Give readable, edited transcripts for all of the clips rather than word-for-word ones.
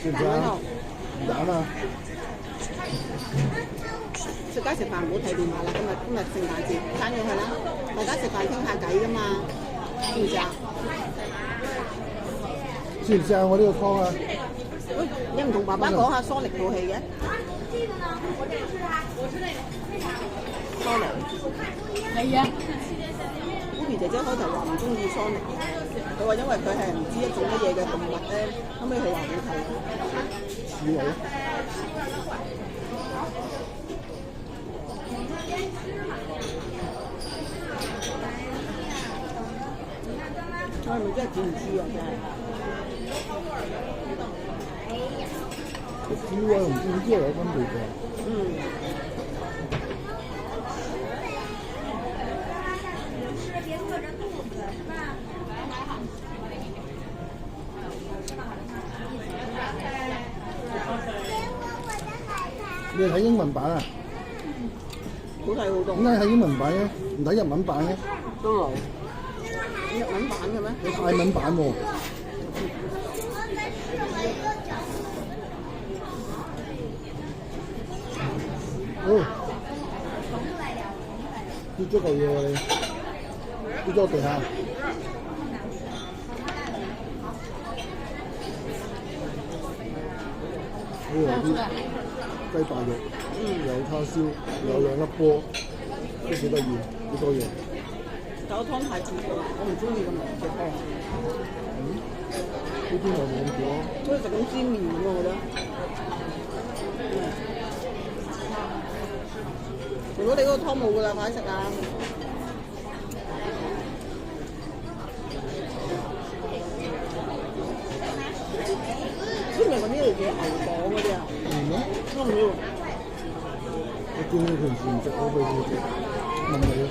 食唔食啊？唔揀啊！出街食飯唔好睇電話啦，今日聖誕節，爭咗佢啦，大家食飯傾下偈噶嘛，知唔知啊？試唔試下我呢個湯啊？喂，你唔同爸爸講下疏力套戲嘅？疏力係啊， Ruby 姐姐開頭話唔中意疏力，佢話因為佢係唔知一種乜嘢嘅動物咧，後尾佢話好睇。似你。我係咪真係知唔知啊？真係。知啊，唔知係有分別㗎。你係睇英文版啊？好睇好多。點解睇英文版嘅？唔睇日文版嘅？都有。日文版嘅咩？有泰文版喎。哦，跌咗嚿嘢喎你，跌咗落地下。呢個啲雞白肉，有叉燒，有兩粒波，都幾得意，幾多嘢。但個湯太甜咗，我唔中意咁濃嘅湯。呢邊又冇咁多。好似食緊煎麵咁我覺得。如果你嗰個湯冇㗎啦，快啲食啊！知唔知嗰啲嚟嘅牛黨嗰啲啊？我唔要。我見你平時唔食，我費事食，問你啊。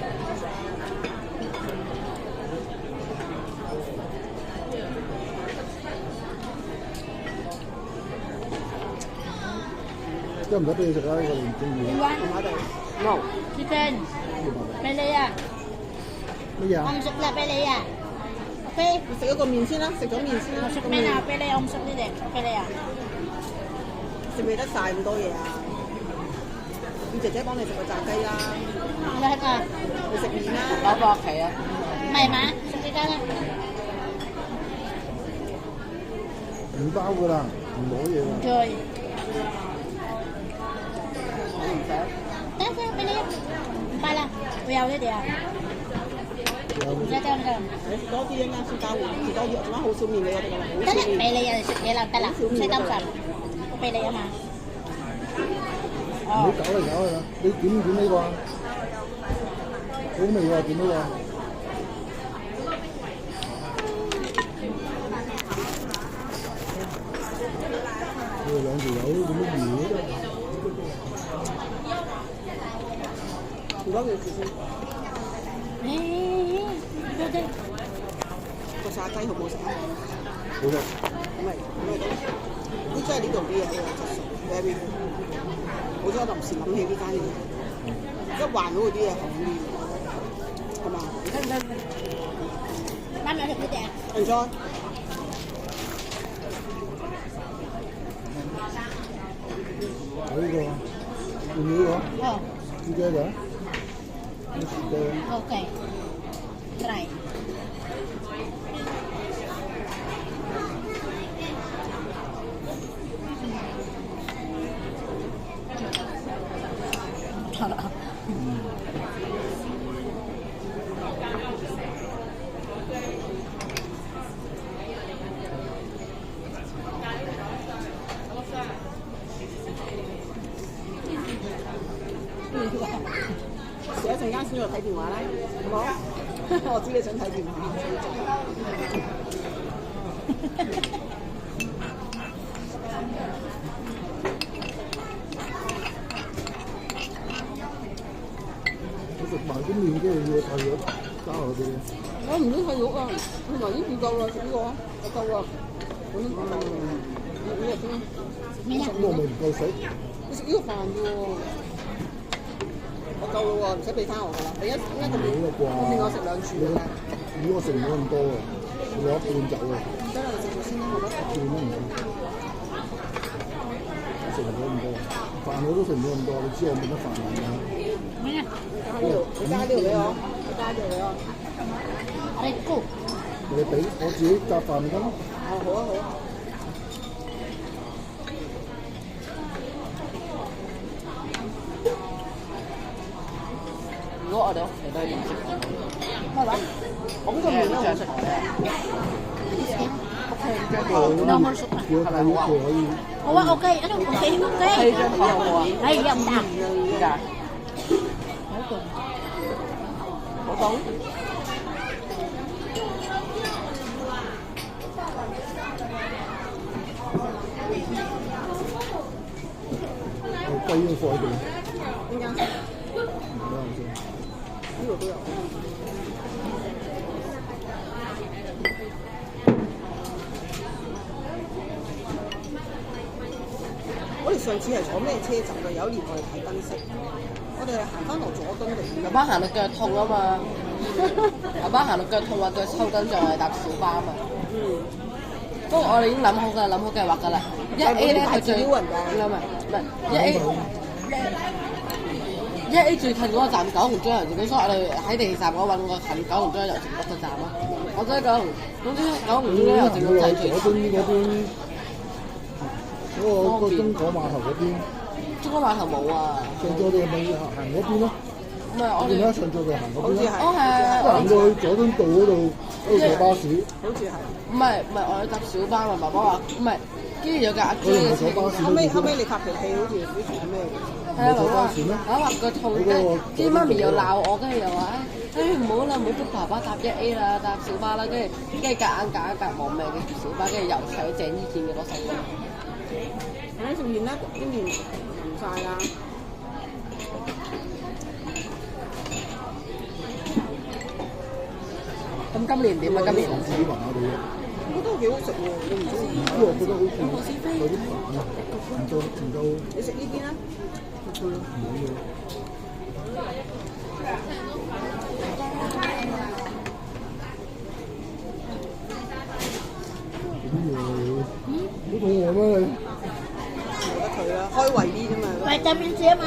得唔得俾你食啊？呢個你唔中意。點解？麻麻地。No。Chicken，俾你啊！乜嘢啊？我唔食啦，俾你啊。OK。你食一個麵先啦，食咗麵先啦。我食咩啊？俾你，我唔食呢啲，俾你啊。食唔食得晒咁多嘢啊？要姐姐幫你食個炸雞啦。得啊。你食麵啦。攞薄皮啊。唔係嘛？食呢間啦。唔包㗎啦，唔攞嘢㗎。對。我唔想。得俾你，唔拜啦，會有呢啲啊。唔使交呢個。你食多啲啊，啱先交換，食多啲，做乜好少麵俾我哋㗎啦？得啦，俾你啊，你食嘢啦，得啦，唔使擔心，我俾你啊嘛。唔好搞嚟搞去啦！你點呢個啊？好味喎，點呢個？你哋兩條友做乜嘢啫？調多件事先。多啲。個炸雞好唔好食啊？好食。咁咪得。呢真係呢度啲嘢好有質素 ，very good。好彩臨時諗起呢間嘢，一環到嗰啲嘢好啲，係嘛？你睇唔睇？媽咪食呢啲啊？ Enjoy。有呢個，要唔要呢個？哦。呢個㗎？呢個。OK。try。食一陣間先再睇電話啦，好冇？我知你想睇電話。我食埋啲麵，跟住要睇咗加落去。我唔中意肉啊，同埋呢啲夠啦，食呢個啊，我夠啦。咁呢個先啦。咩啊？呢個咪唔夠食。你食呢個飯啫喎。我夠啦喎，唔使俾翻我㗎啦。俾一個麵，我見我食兩柱嘅。如果我食唔到咁多啊，我攞一半走啊。唔得啦，你食咗先啦，好唔好？半都唔得。食唔到咁多，飯我都食唔到咁多，你知我冇乜飯量㗎。咩啊？你加呢條俾我，你加呢條俾我。你估？你俾我自己夾飯咪得咯。哦，好啊好啊。如果我哋屋企都係點食？咩話？咁個麵都好食。normal soup 啊？叫大肉佢可以。好啊，OK，一路 OK，係張台好唔好啊？係又唔得，點解？好凍。好凍？雞已經放喺度，邊間？唔得我先。呢度都有。我哋上次係坐咩車站㗎？有一年我哋睇燈飾，我哋係行翻落佐敦嚟。爸爸行到腳痛啊嘛，爸爸行到腳痛話腳抽筋，就係搭小巴啊嘛。嗯。不過我哋已經諗好計劃㗎啦。一 A 咧佢最唔係一 A 最近嗰個站九龍中油站，所以我哋喺地鐵站嗰揾個近九龍中油站嗰個站咯。我真係總之九龍中油站就係最佐敦嗰邊嗰個中港碼頭嗰邊，中港碼頭冇啊。上咗你咪行嗰邊咯。唔係我哋而家上咗就行嗰邊咯。哦係行到去佐敦道嗰度坐巴士。好似係。唔係我哋搭小巴嘛，爸爸話唔係，跟住有架阿 J 嘅坐巴士。後尾你發脾氣，好似好似係咩？係啊，爸爸話腳痛，跟住媽咪又鬧我，跟住又話唔好啦，唔好捉爸爸搭1A 啦，搭小巴啦，跟住夾硬望命嘅小巴，跟住又唱鄭伊健嘅嗰首歌。食麵啦，啲麵唔晒啦。咁今年點啊？今年自己話我哋嘅。我覺得幾好食喎，你唔中意？因為我覺得好似有啲煩啊，唔夠。你食呢邊啦。唔好嘅。好肚餓咩你？由得佢啦，開胃啲啫嘛。維他命 C 啊嘛。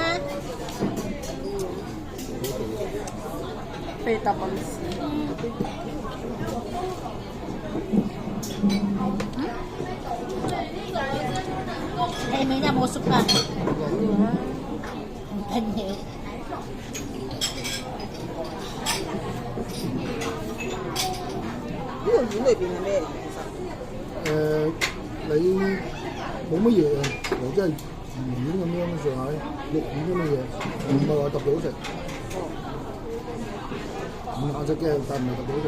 貝塔賓士。係咪有冇熟啊？拼嘢。呢個丸裏邊係咩嚟？其實你冇乜嘢啊，又真係魚丸咁樣上下，肉丸咁嘅嘢，唔係話特別好食。唔難食嘅，但唔係特別好食。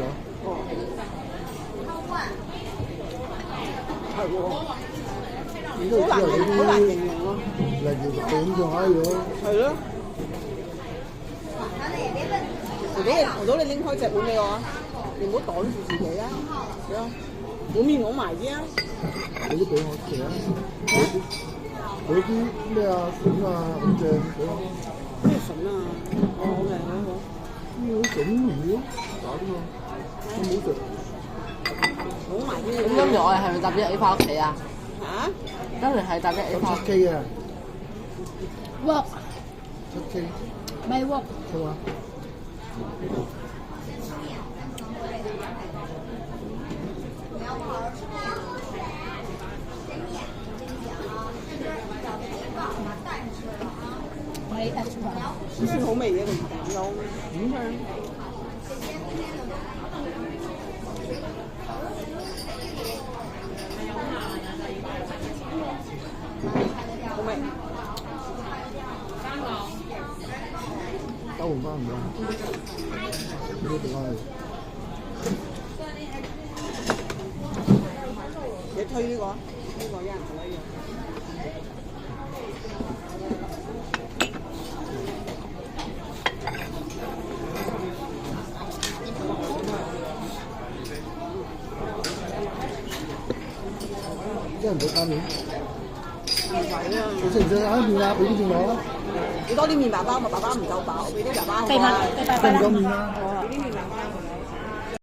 係喎。好難形容咯。例如咁上下樣。係咯。我到你拎開隻碗俾我啊！你唔好擋住自己啊！係啊，碗面攞埋啲啊！你都俾我食啊！嗰啲咩啊筍啊咁正俾我。咩筍啊？好嘅，好。咩筍魚打啲嘛，咁好食。攞埋啲。咁今日我哋係咪搭1A翻屋企啊？嚇？今日係搭1A翻。7K 啊！Walk。7K。咪 walk。係嘛？咪得出嚟。算好味嘅，佢唔有五香。好味。交換翻唔得，呢啲地方係。你推呢個，呢個一人做一樣。一人做加麵。唔使啊！你食唔食啱麵啊？俾啲麵我。俾多啲麵爸爸，我爸爸唔夠飽，俾啲爸爸好啊！俾埋夠唔夠麵啊？俾啲麵爸爸。